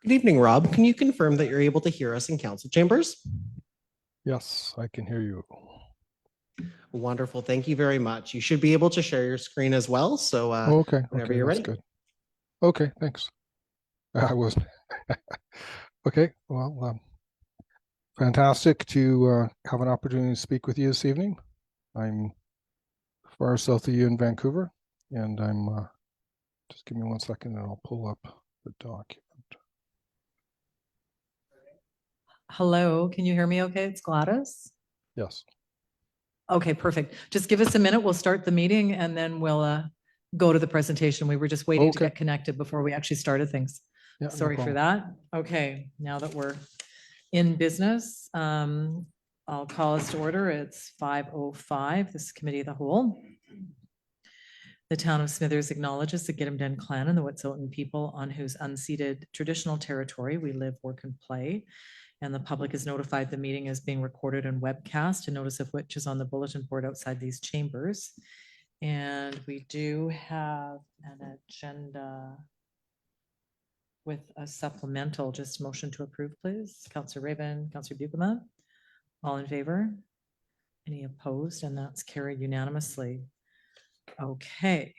Good evening, Rob. Can you confirm that you're able to hear us in council chambers? Yes, I can hear you. Wonderful. Thank you very much. You should be able to share your screen as well. So Okay, whenever okay, you're that's ready. good. Okay, thanks. I was okay. Well, fantastic to have an opportunity to speak with you this evening. I'm far south of you in Vancouver, and I'm just give me 1 second, and I'll pull up the document. Hello, can you hear me okay? It's Gladys. Yes. Okay, perfect. Just give us a minute. We'll start the meeting and then we'll go to the presentation. We were just waiting to Okay. get connected before we actually started things. Yeah, no Sorry for problem. that. Okay, now that we're in business, I'll call us to order. It's 5:05. This is Committee of the Whole. The town of Smithers acknowledges the Gitumden clan and the Wet'suwet'en people on whose unceded traditional territory we live, work, and play. And the public is notified the meeting is being recorded and webcast, a notice of which is on the bulletin board outside these chambers. And we do have an agenda with a supplemental. Just motion to approve, please. Councillor Raven, Councillor Buchanan, all in favor? Any opposed? And that's carried unanimously. Okay,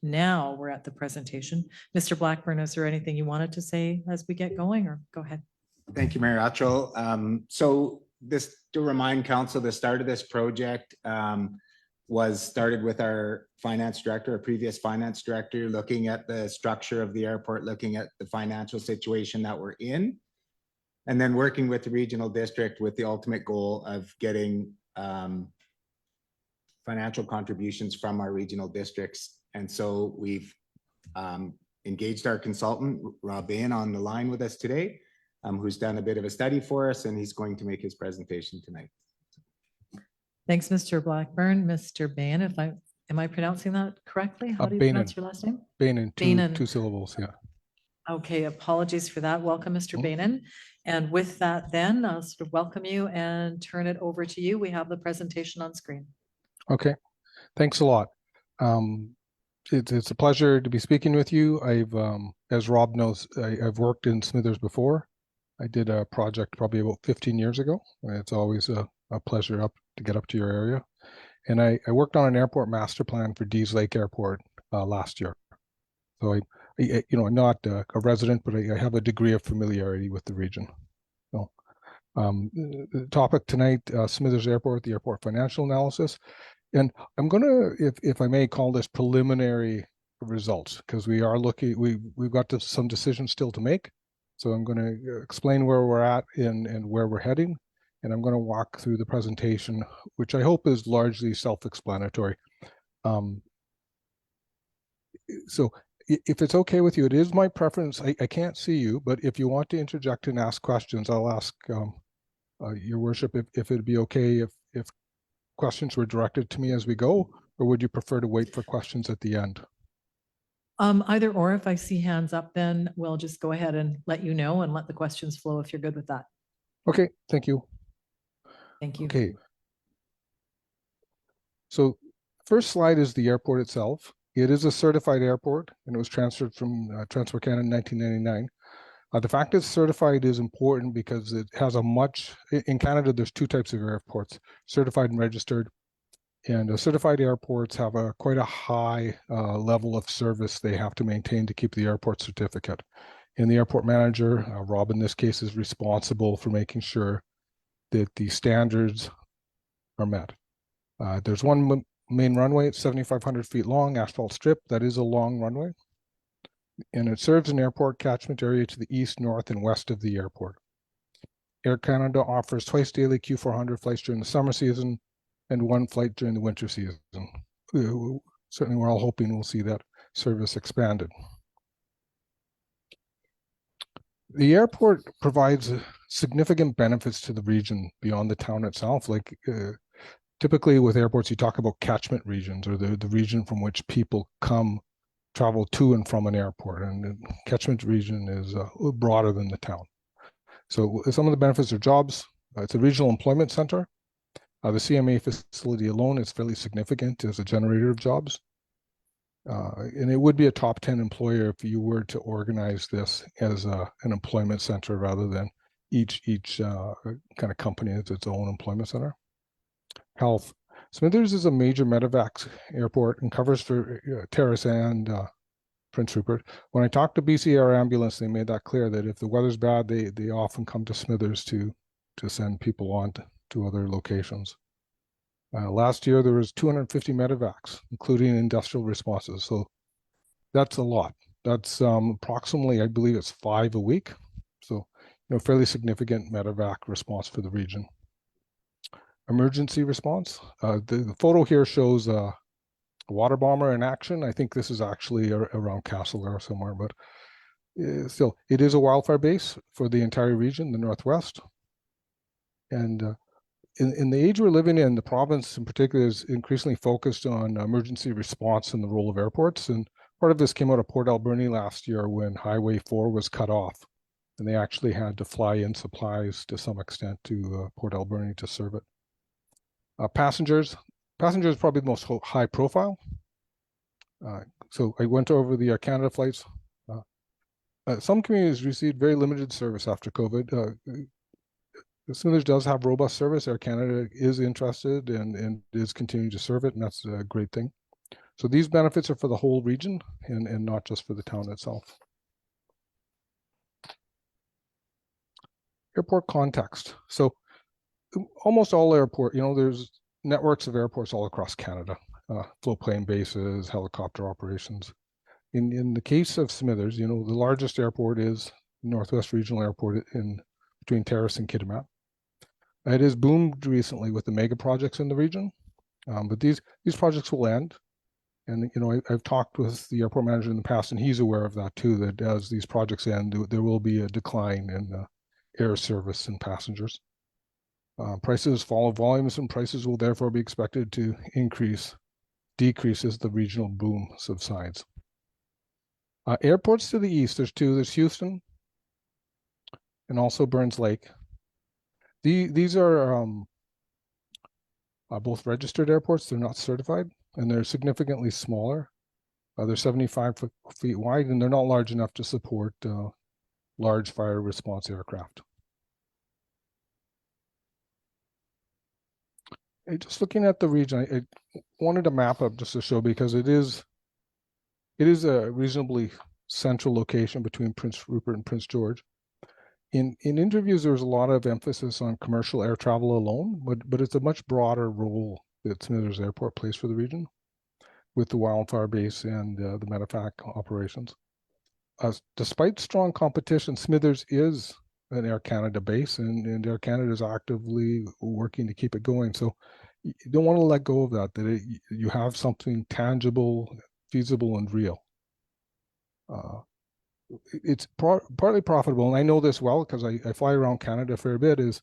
now we're at the presentation. Mr. Blackburn, is there anything you wanted to say as we get going, or go ahead? Thank you, Mayor Atchell. So this, to remind council, the start of this project was started with our finance director, a previous finance director, looking at the structure of the airport, looking at the financial situation that we're in, and then working with the regional district with the ultimate goal of getting financial contributions from our regional districts. And so we've engaged our consultant, Rob Bain, on the line with us today. Who's done a bit of a study for us, and he's going to make his presentation tonight. Thanks, Mr. Blackburn. Mr. Bain, am I pronouncing that correctly? How do you pronounce your last name? Bainan, two syllables, yeah. Okay, apologies for that. Welcome, Mr. Bainan. And with that, then I'll sort of welcome you and turn it over to you. We have the presentation on screen. Okay, thanks a lot. It's a pleasure to be speaking with you. As Rob knows, I've worked in Smithers before. I did a project probably about 15 years ago. It's always a pleasure to get up to your area. And I worked on an airport master plan for Dease Lake Airport last year. So I'm not a resident, but I have a degree of familiarity with the region. So the topic tonight, Smithers Airport, the airport financial analysis. And I'm gonna, if I may, call this preliminary results, because we are looking, we've got some decisions still to make. So I'm going to explain where we're at and where we're heading. And I'm going to walk through the presentation, which I hope is largely self-explanatory. So if it's okay with you, it is my preference. I can't see you, but if you want to interject and ask questions, I'll ask your worship if it'd be okay if questions were directed to me as we go, or would you prefer to wait for questions at the end? Either or. If I see hands up, then we'll just go ahead and let you know and let the questions flow if you're good with that. Okay, thank you. Thank you. Okay. So first slide is the airport itself. It is a certified airport, and it was transferred from Transport Canada in 1999. The fact it's certified is important because it has in Canada, there's two types of airports, certified and registered. And certified airports have quite a high level of service they have to maintain to keep the airport certificate. And the airport manager, Rob in this case, is responsible for making sure that the standards are met. There's one main runway, it's 7,500 feet long, asphalt strip. That is a long runway. And it serves an airport catchment area to the east, north, and west of the airport. Air Canada offers twice daily Q400 flights during the summer season and one flight during the winter season. Certainly we're all hoping we'll see that service expanded. The airport provides significant benefits to the region beyond the town itself. Like typically with airports, you talk about catchment regions, or the region from which people travel to and from an airport. And the catchment region is broader than the town. So some of the benefits are jobs. It's a regional employment center. The CMA facility alone is fairly significant as a generator of jobs. And it would be a top 10 employer if you were to organize this as an employment center rather than each kind of company as its own employment center. Health. Smithers is a major medevac airport and covers for Terrace and Prince Rupert. When I talked to BC Air Ambulance, they made that clear that if the weather's bad, they often come to Smithers to send people on to other locations. Last year, there was 250 medevacs, including industrial responses. So that's a lot. That's approximately, I believe it's 5 a week. So, fairly significant medevac response for the region. Emergency response. The photo here shows a water bomber in action. I think this is actually around Castlegar somewhere, but still, it is a wildfire base for the entire region, the Northwest. And in the age we're living in, the province in particular is increasingly focused on emergency response and the role of airports. And part of this came out of Port Alberni last year when Highway 4 was cut off. And they actually had to fly in supplies to some extent to Port Alberni to serve it. Passengers is probably the most high profile. So I went over the Air Canada flights. Some communities received very limited service after COVID. Smithers does have robust service. Air Canada is interested and is continuing to serve it, and that's a great thing. So these benefits are for the whole region and not just for the town itself. Airport context. So almost all airport, there's networks of airports all across Canada, floatplane bases, helicopter operations. In the case of Smithers, the largest airport is Northwest Regional Airport between Terrace and Kitimat. It has boomed recently with the mega projects in the region, but these projects will end. And I've talked with the airport manager in the past, and he's aware of that too. That as these projects end, there will be a decline in air service and passengers. Prices follow volumes, and prices will therefore be expected to decrease as the regional boom subsides. Airports to the east, there's two. There's Houston and also Burns Lake. These are both registered airports. They're not certified, and they're significantly smaller. They're 75 feet wide, and they're not large enough to support large fire response aircraft. Just looking at the region, I wanted to map up just to show, because it is a reasonably central location between Prince Rupert and Prince George. In interviews, there was a lot of emphasis on commercial air travel alone, but it's a much broader role that Smithers Airport plays for the region with the wildfire base and the medevac operations. Despite strong competition, Smithers is an Air Canada base, and Air Canada is actively working to keep it going. So you don't want to let go of that you have something tangible, feasible, and real. It's partly profitable, and I know this well because I fly around Canada a fair bit, is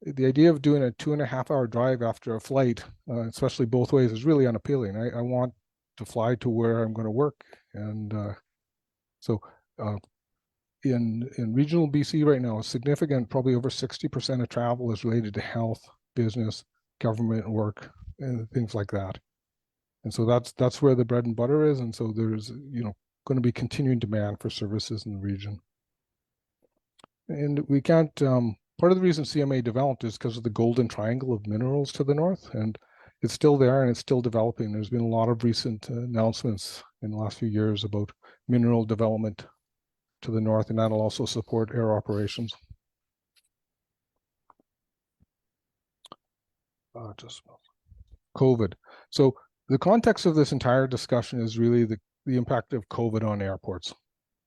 the idea of doing a 2.5-hour drive after a flight, especially both ways, is really unappealing. I want to fly to where I'm going to work. And so in regional BC right now, a significant, probably over 60% of travel is related to health, business, government work, and things like that. And so that's where the bread and butter is. And so there's, going to be continuing demand for services in the region. And we can't, part of the reason CMA developed is because of the golden triangle of minerals to the north, and it's still there and it's still developing. There's been a lot of recent announcements in the last few years about mineral development to the north, and that'll also support air operations. Just COVID. So the context of this entire discussion is really the impact of COVID on airports.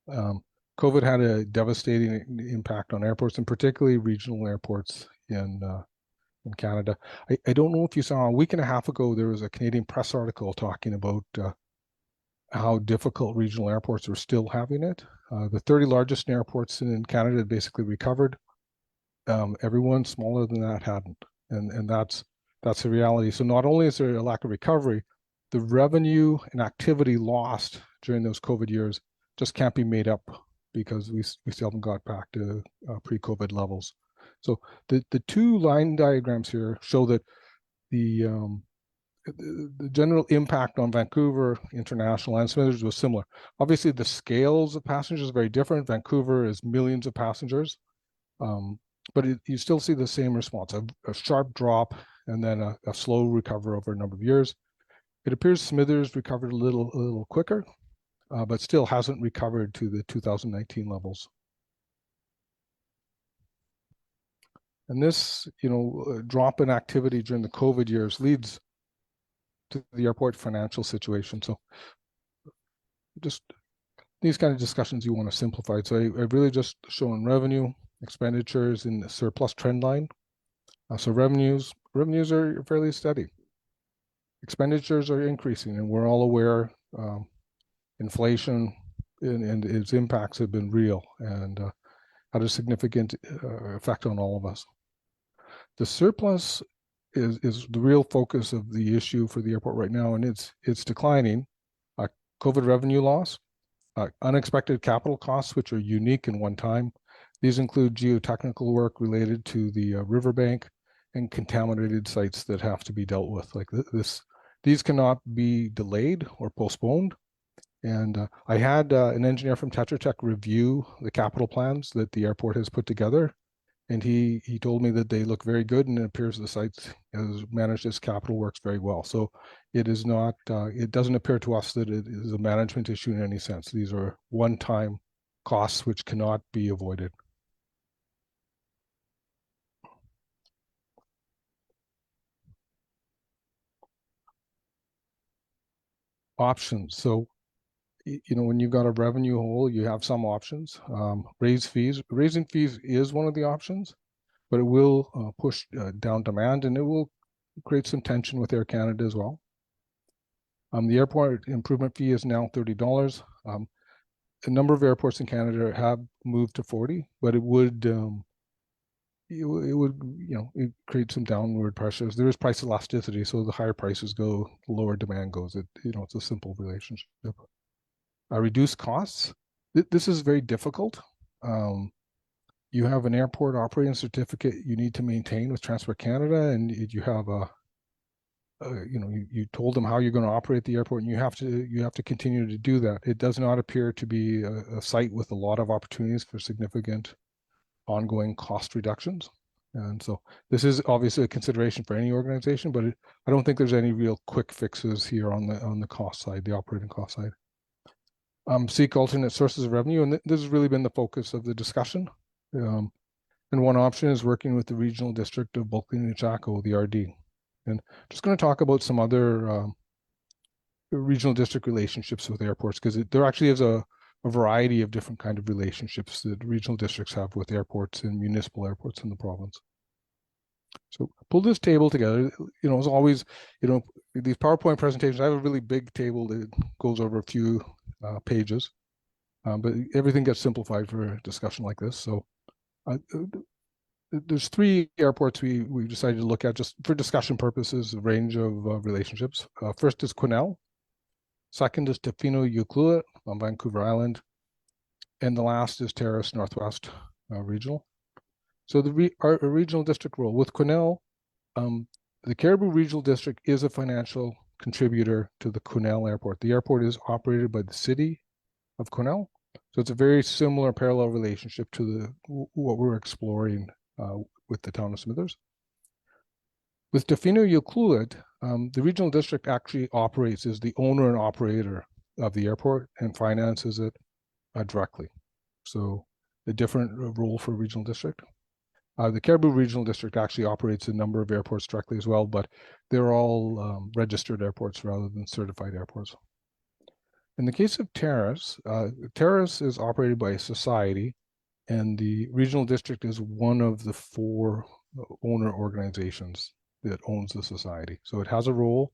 COVID had a devastating impact on airports, and particularly regional airports in Canada. I don't know if you saw, a week and a half ago, there was a Canadian press article talking about how difficult regional airports are still having it. The 30 largest airports in Canada basically recovered. Everyone smaller than that hadn't, and that's the reality. So not only is there a lack of recovery, the revenue and activity lost during those COVID years just can't be made up because we still haven't got back to pre-COVID levels. So the two line diagrams here show that the the general impact on Vancouver International and Smithers was similar. Obviously, the scales of passengers are very different. Vancouver is millions of passengers, but you still see the same response, a sharp drop and then a slow recovery over a number of years. It appears Smithers recovered a little quicker, but still hasn't recovered to the 2019 levels. And this, drop in activity during the COVID years leads to the airport financial situation. So just these kind of discussions you want to simplify. So I've really just shown revenue, expenditures in the surplus trend line. So revenues are fairly steady. Expenditures are increasing, and we're all aware inflation and its impacts have been real and had a significant effect on all of us. The surplus is the real focus of the issue for the airport right now, and it's declining. COVID revenue loss, unexpected capital costs, which are unique and one time. These include geotechnical work related to the riverbank and contaminated sites that have to be dealt with. Like this, these cannot be delayed or postponed. And I had an engineer from Tetra Tech review the capital plans that the airport has put together. And he told me that they look very good, and it appears the site has managed its capital works very well. So it is not, it doesn't appear to us that it is a management issue in any sense. These are one-time costs which cannot be avoided. Options. So, when you've got a revenue hole, you have some options. Raise fees. Raising fees is one of the options, but it will push down demand, and it will create some tension with Air Canada as well. The airport improvement fee is now $30. A number of airports in Canada have moved to 40, but it would it create some downward pressures. There is price elasticity, so the higher prices go, the lower demand goes. It's a simple relationship. Reduce costs. This is very difficult. You have an airport operating certificate you need to maintain with Transport Canada, and you have you told them how you're going to operate the airport, and you have to continue to do that. It does not appear to be a site with a lot of opportunities for significant ongoing cost reductions. And so this is obviously a consideration for any organization, but I don't think there's any real quick fixes here on the cost side, the operating cost side. Seek alternate sources of revenue, and this has really been the focus of the discussion. And one option is working with the Regional District of Bulkley and Chaco, the RD. And I'm just going to talk about some other regional district relationships with airports, because there actually is a variety of different kind of relationships that regional districts have with airports and municipal airports in the province. So pull this table together. As always, these PowerPoint presentations, I have a really big table that goes over a few pages, but everything gets simplified for a discussion like this. So there's 3 airports we decided to look at just for discussion purposes, a range of relationships. First is Quesnel. Second is Tofino Ucluelet on Vancouver Island. And the last is Terrace Northwest Regional. So our regional district role with Quesnel, the Cariboo Regional District is a financial contributor to the Quesnel Airport. The airport is operated by the city of Quesnel. So it's a very similar parallel relationship to what we're exploring with the town of Smithers. With Tofino Ucluelet, the regional district actually operates as the owner and operator of the airport and finances it directly. So a different role for regional district. The Cariboo Regional District actually operates a number of airports directly as well, but they're all registered airports rather than certified airports. In the case of Terrace, Terrace is operated by a society, and the regional district is one of the 4 owner organizations that owns the society. So it has a role.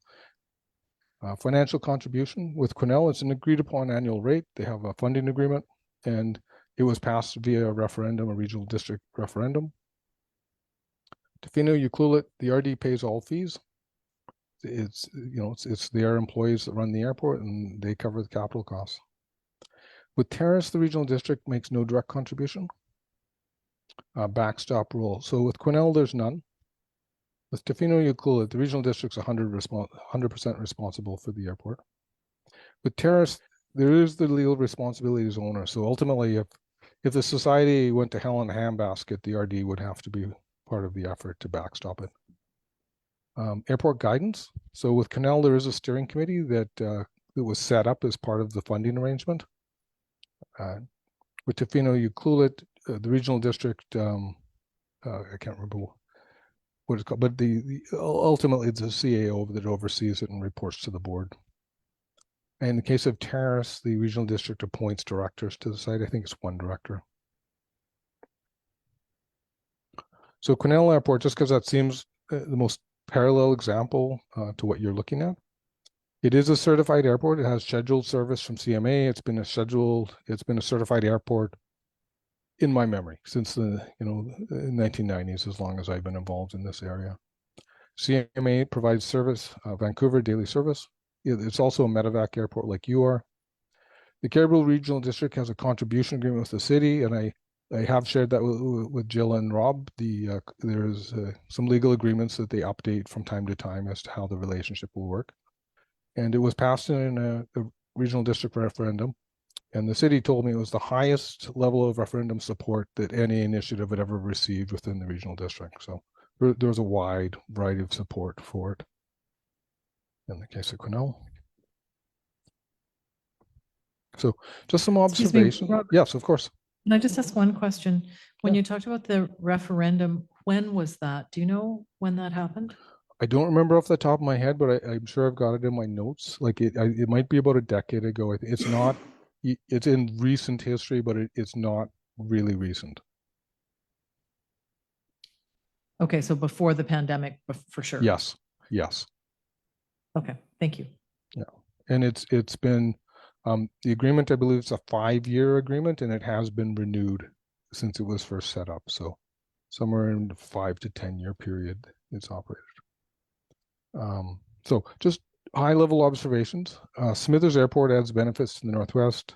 Financial contribution with Quesnel, it's an agreed upon annual rate. They have a funding agreement, and it was passed via a referendum, a regional district referendum. Tofino Ucluelet, the RD pays all fees. It's their employees that run the airport, and they cover the capital costs. With Terrace, the regional district makes no direct contribution. Backstop rule. So with Quesnel, there's none. With Tofino Ucluelet, the regional district's 100% responsible for the airport. With Terrace, there is the legal responsibility as owner. So ultimately, if the society went to hell in a handbasket, the RD would have to be part of the effort to backstop it. Airport guidance. So with Canal, there is a steering committee that was set up as part of the funding arrangement. With Tofino Ucluelet, the regional district, I can't remember what it's called, but ultimately it's the CAO that oversees it and reports to the board. In the case of Terrace, the regional district appoints directors to the site. I think it's one director. So Quesnel Airport, just because that seems the most parallel example to what you're looking at. It is a certified airport. It has scheduled service from CMA. It's been a certified airport in my memory since the 1990s, as long as I've been involved in this area. CMA provides service, Vancouver daily service. It's also a medevac airport like you are. The Cariboo Regional District has a contribution agreement with the city, and I have shared that with Jill and Rob. There's some legal agreements that they update from time to time as to how the relationship will work. And it was passed in a regional district referendum. And the city told me it was the highest level of referendum support that any initiative had ever received within the regional district. So there was a wide variety of support for it. In the case of Quesnel. So just some Excuse me, observations. Robert. Yes, of course. Can I just ask one question? When Yeah. you talked about the referendum, when was that? Do you know when that happened? I don't remember off the top of my head, but I'm sure I've got it in my notes. Like it might be about a decade ago. It's not. It's in recent history, but it's not really recent. Okay, so before the pandemic, for sure. Yes. Yes. Okay, thank you. Yeah, and it's been the agreement. I believe it's a 5-year agreement, and it has been renewed since it was first set up. So somewhere in the 5 to 10 year period, it's operated. So just high level observations. Smithers Airport adds benefits to the Northwest.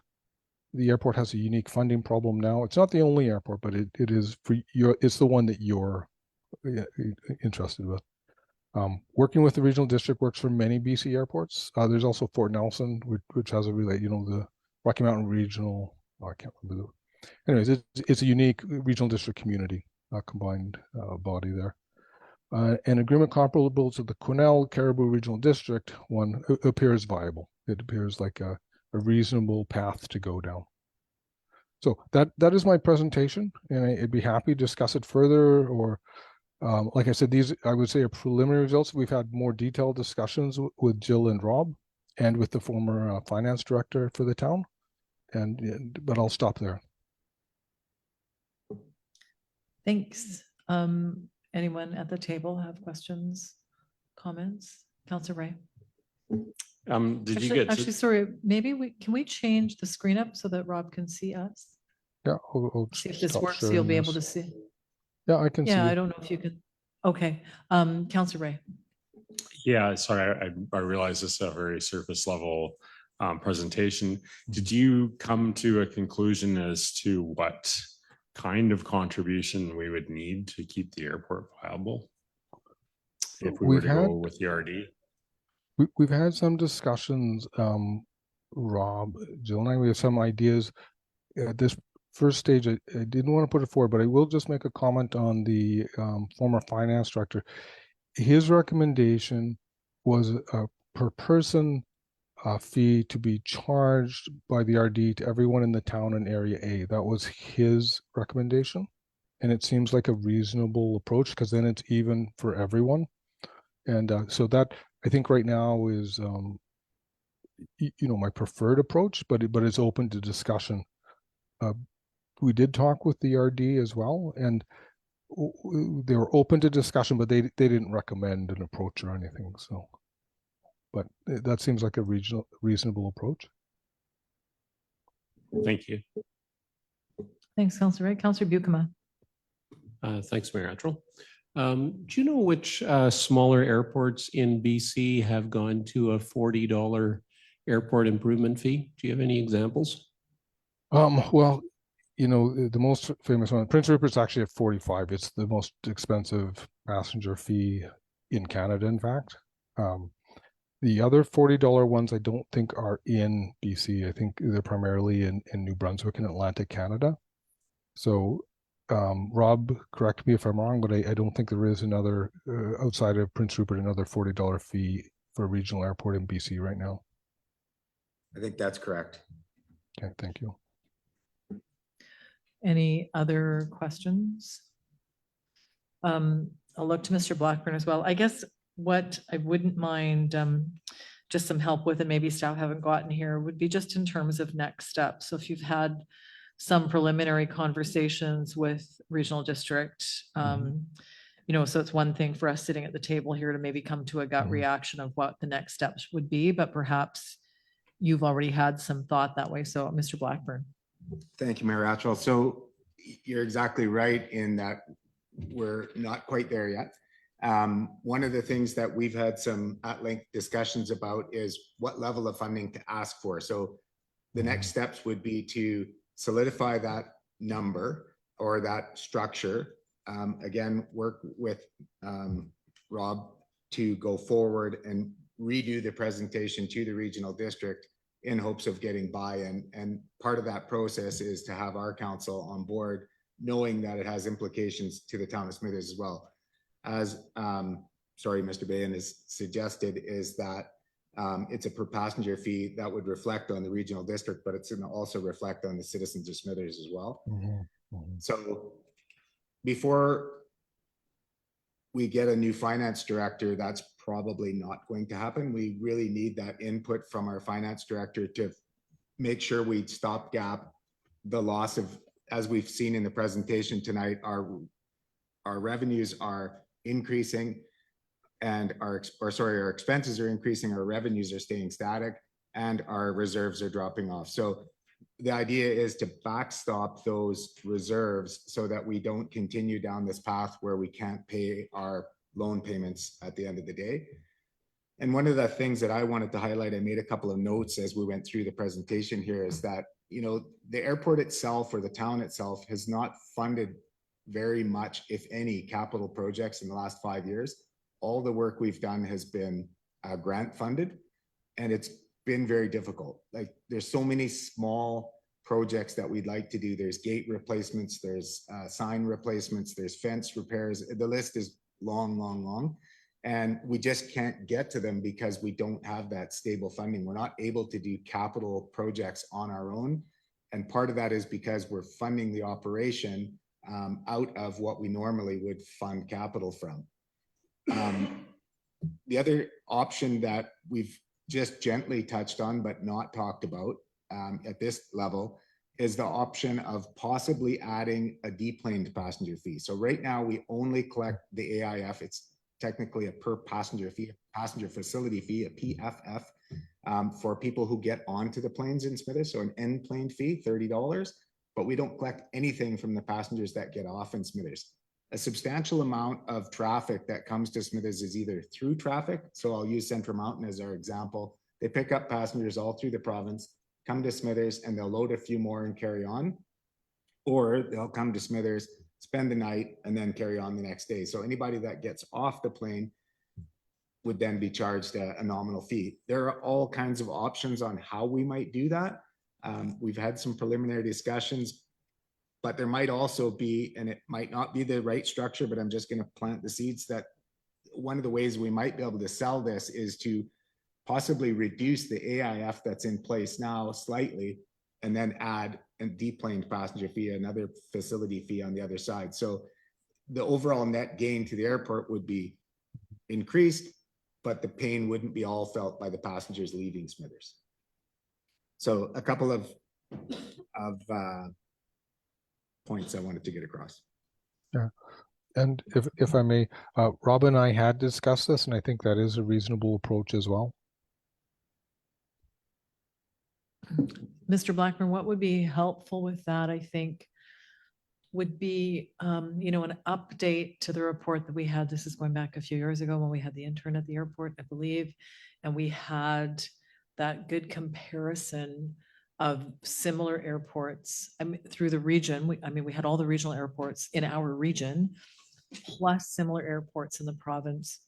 The airport has a unique funding problem now. It's not the only airport, but it is for your. It's the one that you're interested with. Working with the regional district works for many BC airports. There's also Fort Nelson, which has a the Rocky Mountain Regional. I can't remember. Anyways, it's a unique regional district community, combined body there. An agreement comparable to the Quesnel Cariboo Regional District one appears viable. It appears like a reasonable path to go down. So that is my presentation, and I'd be happy to discuss it further. Or like I said, these I would say are preliminary results. We've had more detailed discussions with Jill and Rob, and with the former finance director for the town. But I'll stop there. Thanks. Anyone at the table have questions, comments? Councillor Ray? Did you get to- Actually, sorry, maybe can we change the screen up so that Rob can see us? Yeah, I'll See if this stop works, so you'll sharing be able to this. see. Yeah, I can see. Yeah, I it. don't know if you could. Okay, Councillor Ray. Yeah, sorry, I realize this is a very surface level presentation. Did you come to a conclusion as to what kind of contribution we would need to keep the airport viable if we were to go with the RD? We've had some discussions, Rob, Jill and I, we have some ideas. At this first stage, I didn't want to put it forward, but I will just make a comment on the former finance director. His recommendation was a per person fee to be charged by the RD to everyone in the town in Area A. That was his recommendation. And it seems like a reasonable approach, because then it's even for everyone. And so that, I think right now is, my preferred approach, but it's open to discussion. We did talk with the RD as well, and they were open to discussion, but they didn't recommend an approach or anything. So, but that seems like a reasonable approach. Thank you. Thanks, Councillor Ray. Councillor Buchema. Thanks, Mayor Attrell. Do you know which smaller airports in BC have gone to a $40 airport improvement fee? Do you have any examples? Well, the most famous one, Prince Rupert's actually at 45. It's the most expensive passenger fee in Canada, in fact. The other $40 ones I don't think are in BC. I think they're primarily in New Brunswick and Atlantic Canada. So Rob, correct me if I'm wrong, but I don't think there is another outside of Prince Rupert, another $40 fee for a regional airport in BC right now. I think that's correct. Okay, thank you. Any other questions? I'll look to Mr. Blackburn as well. I guess what I wouldn't mind just some help with, and maybe staff haven't gotten here, would be just in terms of next steps. So if you've had some preliminary conversations with regional district, you know, so it's one thing for us sitting at the table here to maybe come to a gut reaction of what the next steps would be, but perhaps you've already had some thought that way. So Mr. Blackburn. Thank you, Mayor Atchell. So you're exactly right in that we're not quite there yet. One of the things that we've had some at-length discussions about is what level of funding to ask for. So the next steps would be to solidify that number or that structure. Again, work with Rob to go forward and redo the presentation to the regional district in hopes of getting buy-in. And part of that process is to have our council on board, knowing that it has implications to the town of Smithers as well. As Mr. Bayan has suggested, is that it's a per passenger fee that would reflect on the regional district, but it's going to also reflect on the citizens of Smithers as well. So before we get a new finance director, that's probably not going to happen. We really need that input from our finance director to make sure we stopgap the loss of, as we've seen in the presentation tonight, our revenues are increasing and our expenses are increasing, our revenues are staying static, and our reserves are dropping off. So the idea is to backstop those reserves so that we don't continue down this path where we can't pay our loan payments at the end of the day. And one of the things that I wanted to highlight, I made a couple of notes as we went through the presentation here, is that, you know, the airport itself or the town itself has not funded very much, if any, capital projects in the last 5 years. All the work we've done has been grant funded, and it's been very difficult. Like, there's so many small projects that we'd like to do. There's gate replacements, there's sign replacements, there's fence repairs. The list is long, long, long. And we just can't get to them because we don't have that stable funding. We're not able to do capital projects on our own. And part of that is because we're funding the operation out of what we normally would fund capital from. The other option that we've just gently touched on but not talked about at this level is the option of possibly adding a deplaned passenger fee. So right now we only collect the AIF. It's technically a per passenger fee, passenger facility fee, a PFF, for people who get onto the planes in Smithers. So an end plane fee, $30, but we don't collect anything from the passengers that get off in Smithers. A substantial amount of traffic that comes to Smithers is either through traffic. So I'll use Central Mountain as our example. They pick up passengers all through the province, come to Smithers, and they'll load a few more and carry on. Or they'll come to Smithers, spend the night, and then carry on the next day. So anybody that gets off the plane would then be charged a nominal fee. There are all kinds of options on how we might do that. We've had some preliminary discussions, but there might also be, and it might not be the right structure, but I'm just going to plant the seeds, that one of the ways we might be able to sell this is to possibly reduce the AIF that's in place now slightly, and then add a deplaned passenger fee, another facility fee on the other side. So the overall net gain to the airport would be increased, but the pain wouldn't be all felt by the passengers leaving Smithers. So a couple of points I wanted to get across. Yeah. And if I may, Rob and I had discussed this, and I think that is a reasonable approach as well. Mr. Blackburn, what would be helpful with that, I think, would be, you know, an update to the report that we had. This is going back a few years ago when we had the intern at the airport, I believe, and we had that good comparison of similar airports through the region. We had all the regional airports in our region, plus similar airports in the province.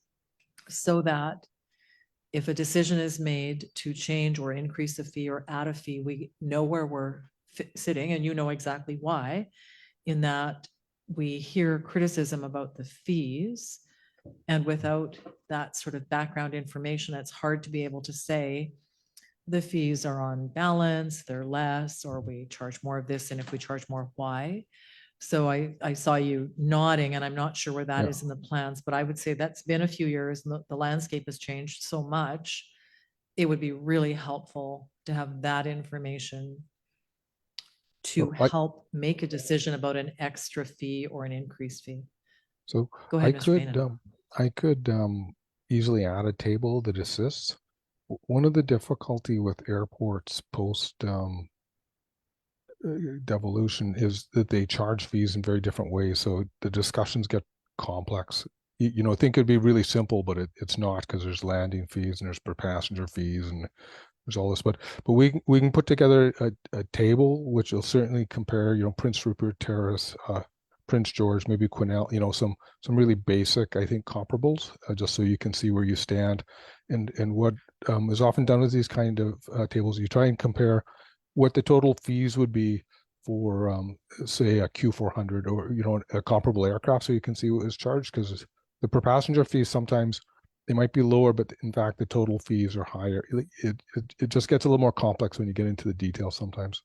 so that if a decision is made to change or increase a fee or add a fee, we know where we're sitting, and you know exactly why, in that we hear criticism about the fees. And without that sort of background information, it's hard to be able to say the fees are on balance, they're less, or we charge more of this, and if we charge more, why? So I saw you nodding, and I'm not sure where that Yeah. is in the plans, but I would say that's been a few years, and the landscape has changed so much. It would be really helpful to have that information to So I- help make a decision about an extra fee or an increased fee. So Go I ahead, Mr. could, Payne. I could easily add a table that assists. One of the difficulty with airports post devolution is that they charge fees in very different ways. So the discussions get complex. You know, think it'd be really simple, but it's not, because there's landing fees and there's per passenger fees and there's all this. But we can put together a table which will certainly compare, you know, Prince Rupert Terrace, Prince George, maybe Quesnel, you know, some really basic, I think, comparables, just so you can see where you stand. And what is often done with these kind of tables, you try and compare what the total fees would be for, say, a Q400 or, you know, a comparable aircraft, so you can see what is charged, because the per passenger fees sometimes they might be lower, but in fact the total fees are higher. It just gets a little more complex when you get into the details sometimes.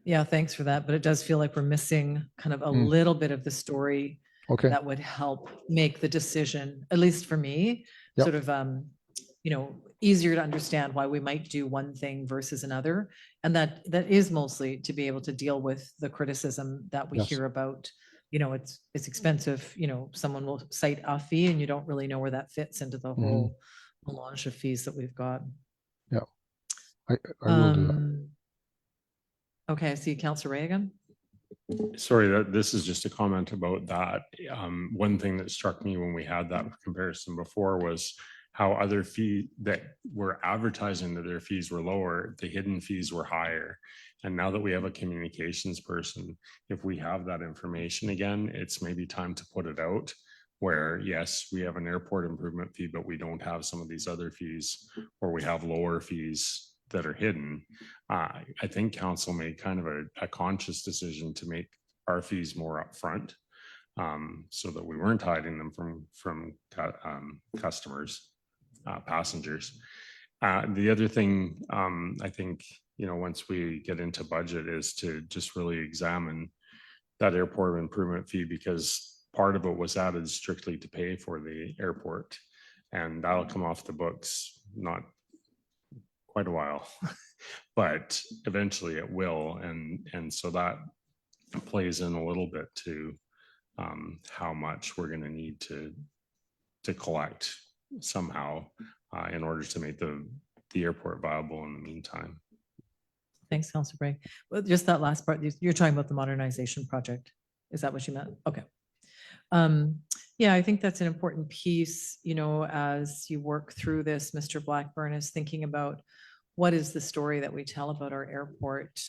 Yeah, thanks for that. But it does feel like we're missing kind of a Mm. little bit of the story Okay. that would help make the decision, at least for me, Yep. sort of, you know, easier to understand why we might do one thing versus another. And that is mostly to be able to deal with the criticism that we Yes. hear about, you know, it's expensive, you know, someone will cite a fee and you don't really know where that fits into the whole melange of fees that we've got. Yeah. I will do that. Okay, I see Councillor Ray again. Sorry, that this is just a comment about that. One thing that struck me when we had that comparison before was how other fee that were advertising that their fees were lower, the hidden fees were higher. And now that we have a communications person, if we have that information again, it's maybe time to put it out where, yes, we have an airport improvement fee, but we don't have some of these other fees, or we have lower fees that are hidden. I think council made kind of a conscious decision to make our fees more upfront, so that we weren't hiding them from customers, passengers. The other thing, I think, you know, once we get into budget, is to just really examine that airport improvement fee, because part of it was added strictly to pay for the airport, and that'll come off the books, not quite a while, but eventually it will. And so that plays in a little bit to how much we're going to need to collect somehow in order to make the airport viable in the meantime. Thanks, Councillor Bray. Well, just that last part, you're talking about the modernization project. Is that what you meant? Okay. Yeah, I think that's an important piece, you know, as you work through this, Mr. Blackburn is thinking about what is the story that we tell about our airport.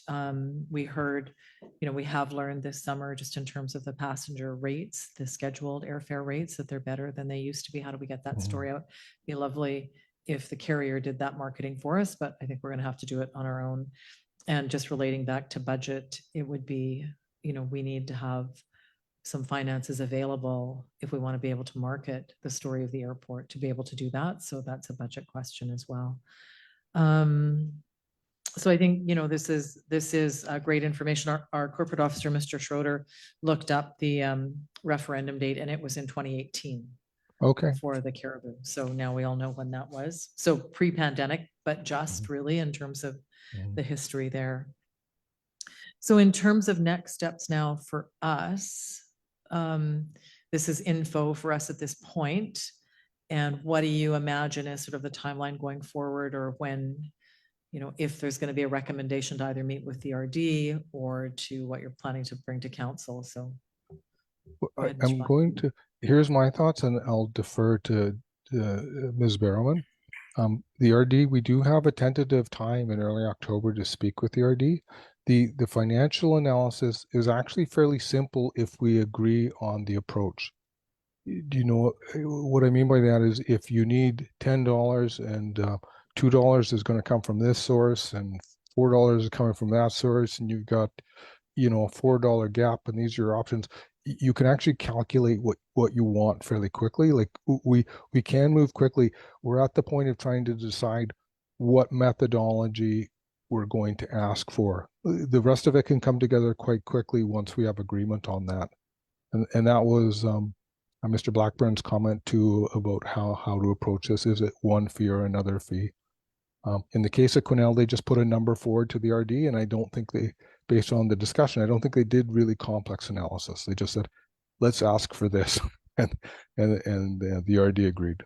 We heard, you know, we have learned this summer, just in terms of the passenger rates, the scheduled airfare rates, that they're better than they used to be. How do we get that story out? It'd be lovely if the carrier did that marketing for us, but I think we're going to have to do it on our own. And just relating back to budget, it would be, you know, we need to have some finances available if we want to be able to market the story of the airport, to be able to do that. So that's a budget question as well. So I think, you know, this is great information. Our corporate officer, Mr. Schroeder, looked up the referendum date, and it was in 2018 Okay. for the Caribou. So now we all know when that was. So pre-pandemic, but just really in terms of the history there. So in terms of next steps now for us, this is info for us at this point. And what do you imagine as sort of the timeline going forward, or when, you know, if there's going to be a recommendation to either meet with the RD or to what you're planning to bring to council? So ahead, Mr. I'm Black. going to, here's my thoughts, and I'll defer to Ms. Barrowman. The RD, we do have a tentative time in early October to speak with the RD. The financial analysis is actually fairly simple if we agree on the approach. Do you know what I mean by that is if you need $10 and $2 is going to come from this source and $4 is coming from that source, and you've got, you know, a $4 gap, and these are your options, you can actually calculate what you want fairly quickly. Like we can move quickly. We're at the point of trying to decide what methodology we're going to ask for. The rest of it can come together quite quickly once we have agreement on that. And that was Mr. Blackburn's comment too about how to approach this. Is it one fee or another fee? In the case of Quesnel, they just put a number forward to the RD, and I don't think they, based on the discussion, I don't think they did really complex analysis. They just said, let's ask for this, and the RD agreed.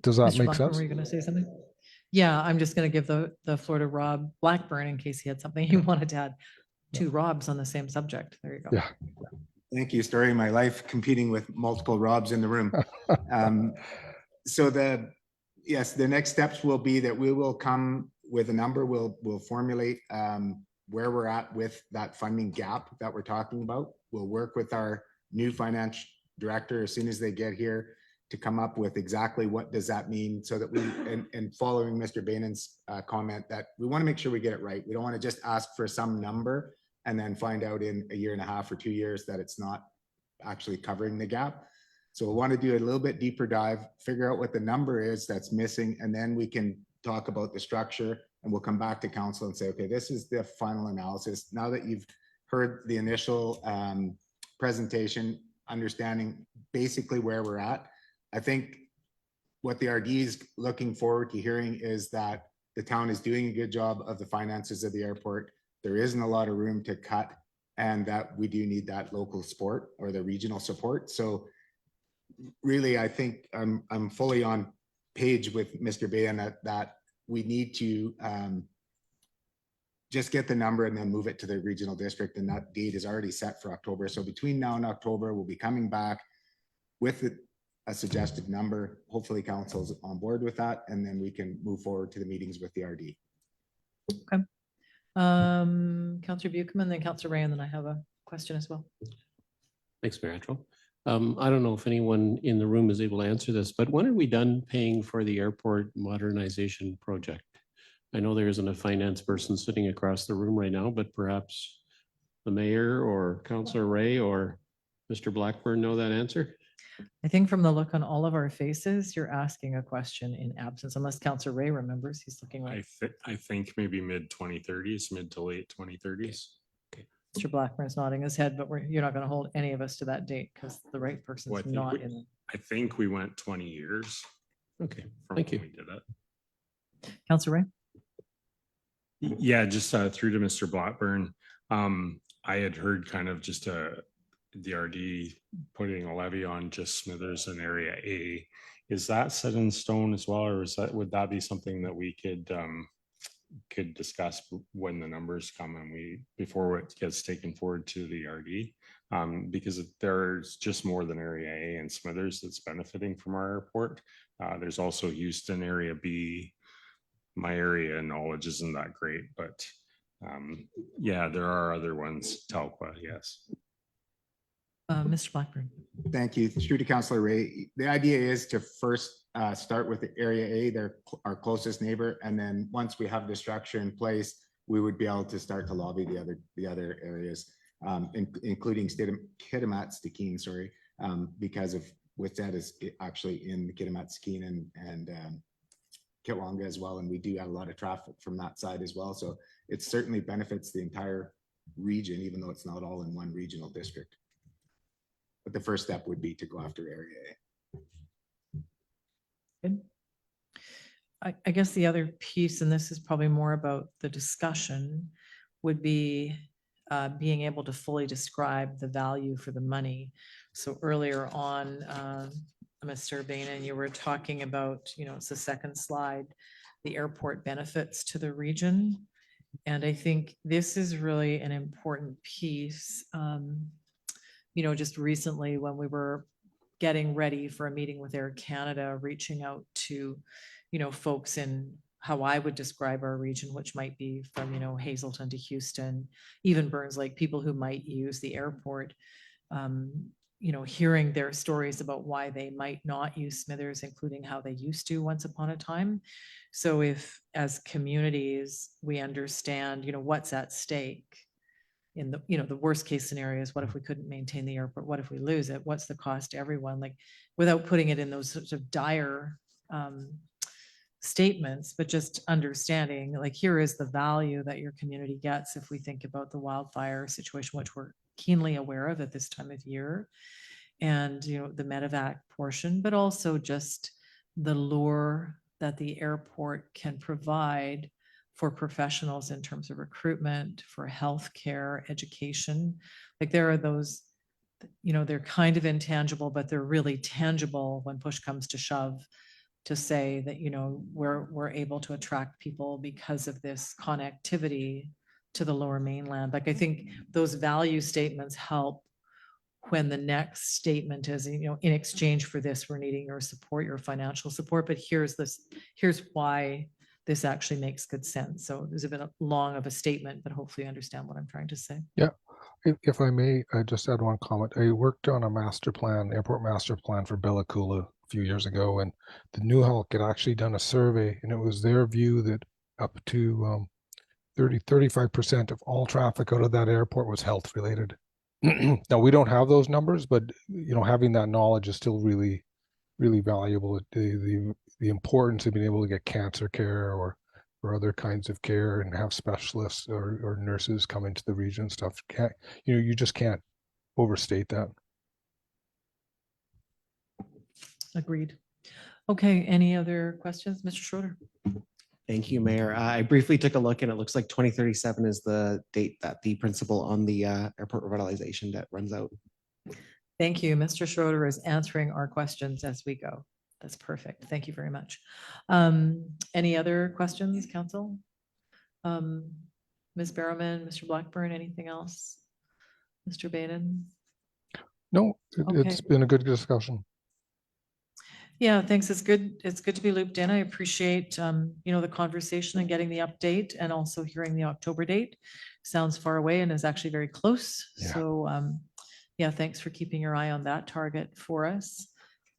Does that Mr. make Blackburn, sense? were you going to say something? Yeah, I'm just going to give the floor to Rob Blackburn in case he had something he wanted to add. Two Robs on the same subject. There you go. Yeah. Thank you. Story of my life, competing with multiple Robs in the room. So yes, the next steps will be that we will come with a number. We'll formulate where we're at with that funding gap that we're talking about. We'll work with our new finance director as soon as they get here to come up with exactly what does that mean, so that we, and following Mr. Bainen's comment, that we want to make sure we get it right. We don't want to just ask for some number and then find out in a year and a half or 2 years that it's not actually covering the gap. So we want to do a little bit deeper dive, figure out what the number is that's missing, and then we can talk about the structure, and we'll come back to council and say, okay, this is the final analysis. Now that you've heard the initial presentation, understanding basically where we're at, I think what the RD is looking forward to hearing is that the town is doing a good job of the finances of the airport. There isn't a lot of room to cut, and that we do need that local support or the regional support. So really, I think I'm fully on page with Mr. Bain that we need to just get the number and then move it to the regional district, and that date is already set for October. So between now and October, we'll be coming back with a suggested number. Hopefully council's on board with that, and then we can move forward to the meetings with the RD. Okay. Councillor Buchanan, then Councillor Ray, and then I have a question as well. Thanks, Mayor Attrell. I don't know if anyone in the room is able to answer this, but when are we done paying for the airport modernization project? I know there isn't a finance person sitting across the room right now, but perhaps the mayor or Councillor Ray or Mr. Blackburn know that answer? I think from the look on all of our faces, you're asking a question in absence, unless Councillor Ray remembers. He's looking like I think maybe mid 2030s, mid to late 2030s. Mr. Blackburn's nodding his head, but you're not going to hold any of us to that date because the right Well, I person's think not we- in. I think we went 20 years Okay, from thank when you. we did it. Councillor Ray? Yeah, just through to Mr. Blackburn. I had heard kind of just the RD putting a levy on just Smithers and Area A. Is that set in stone as well, or would that be something that we could discuss when the numbers come and before it gets taken forward to the RD? Because there's just more than Area A and Smithers that's benefiting from our airport. There's also Houston, Area B. My area knowledge isn't that great, but yeah, there are other ones. Talca, yes. Mr. Blackburn? Thank you. Through to Councillor Ray. The idea is to first start with the Area A, they're our closest neighbor, and then once we have the structure in place, we would be able to start to lobby the other areas, including Kitimat, Stikine, sorry, because of Whitsett is actually in Kitimat, Stikine, and Kitwanga as well, and we do have a lot of traffic from that side as well. So it certainly benefits the entire region, even though it's not all in one regional district. But the first step would be to go after Area A. Good. I guess the other piece, and this is probably more about the discussion, would be being able to fully describe the value for the money. So earlier on, Mr. Bain, you were talking about, it's the second slide, the airport benefits to the region. And I think this is really an important piece. Just recently when we were getting ready for a meeting with Air Canada, reaching out to, folks in how I would describe our region, which might be from, Hazelton to Houston, even Burns Lake, people who might use the airport. you know, hearing their stories about why they might not use Smithers, including how they used to once upon a time. So if, as communities, we understand, you know, what's at stake in the, you know, the worst case scenario is what if we couldn't maintain the airport? What if we lose it? What's the cost to everyone? Like, without putting it in those sorts of dire statements, but just understanding, like, here is the value that your community gets if we think about the wildfire situation, which we're keenly aware of at this time of year, and, you know, the medevac portion, but also just the lure that the airport can provide for professionals in terms of recruitment, for healthcare, education. Like, there are those, you know, they're kind of intangible, but they're really tangible when push comes to shove, to say that, you know, we're able to attract people because of this connectivity to the Lower Mainland. Like, I think those value statements help when the next statement is, you know, in exchange for this, we're needing your support, your financial support, but here's why this actually makes good sense. So there's a bit long of a statement, but hopefully you understand what I'm trying to say. Yeah, if I may, I just add one comment. I worked on a master plan, airport master plan for Bella Coola a few years ago, and the New Hulk had actually done a survey, and it was their view that up to 35% of all traffic out of that airport was health related. Now, we don't have those numbers, but, you know, having that knowledge is still really, really valuable. The importance of being able to get cancer care or other kinds of care and have specialists or nurses come into the region stuff. You just can't overstate that. Agreed. Okay, any other questions? Mr. Schroeder? Thank you, Mayor. I briefly took a look and it looks like 2037 is the date that the principal on the airport revitalization debt runs out. Thank you. Mr. Schroeder is answering our questions as we go. That's perfect. Thank you very much. Any other questions, council? Ms. Barrowman, Mr. Blackburn, anything else? Mr. Baden? No, Okay. it's been a good discussion. Yeah, thanks. It's good. It's good to be looped in. I appreciate, you know, the conversation and getting the update, and also hearing the October date. Sounds far away and is actually very close. Yeah. So, yeah, thanks for keeping your eye on that target for us.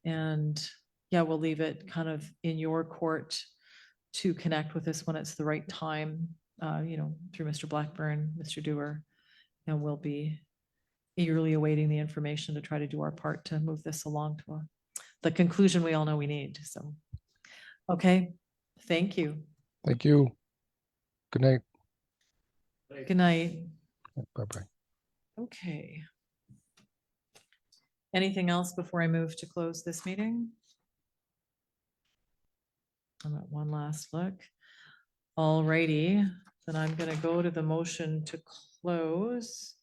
And yeah, we'll leave it kind of in your court to connect with us when it's the right time, you know, through Mr. Blackburn, Mr. Dewar, and we'll be eagerly awaiting the information to try to do our part to move this along to the conclusion we all know we need. So, okay, thank you. Thank you. Good night. Good night. Bye-bye. Okay. Anything else before I move to close this meeting? I'm at one last look. All righty, then I'm going to go to the motion to close,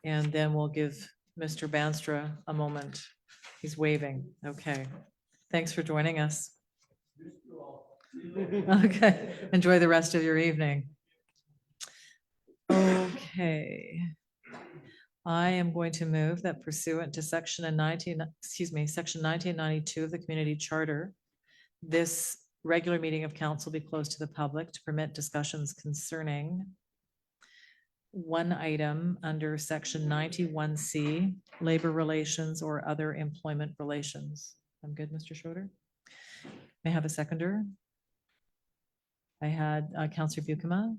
and then we'll give Mr. Banstra a moment. He's waving. Okay. Thanks for joining us. Okay. Enjoy the rest of your evening. Okay. I am going to move that pursuant to section 1992 of the Community Charter, this regular meeting of council be closed to the public to permit discussions concerning one item under section 91C, labor relations or other employment relations. I'm good, Mr. Schroeder. May I have a seconder? I had Councillor Buchema.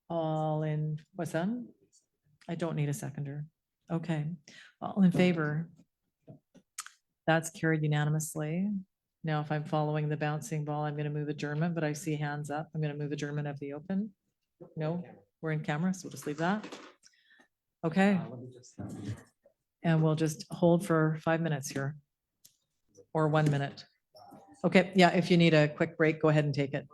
All in, what's that? I don't need a seconder. Okay, all in favor? That's carried unanimously. Now, if I'm following the bouncing ball, I'm going to move adjournment, but I see hands up. I'm going to move adjournment of the open. No, we're in camera, so we'll just leave that. Okay. And we'll just hold for 5 minutes here. Or 1 minute. Okay, yeah, if you need a quick break, go ahead and take it.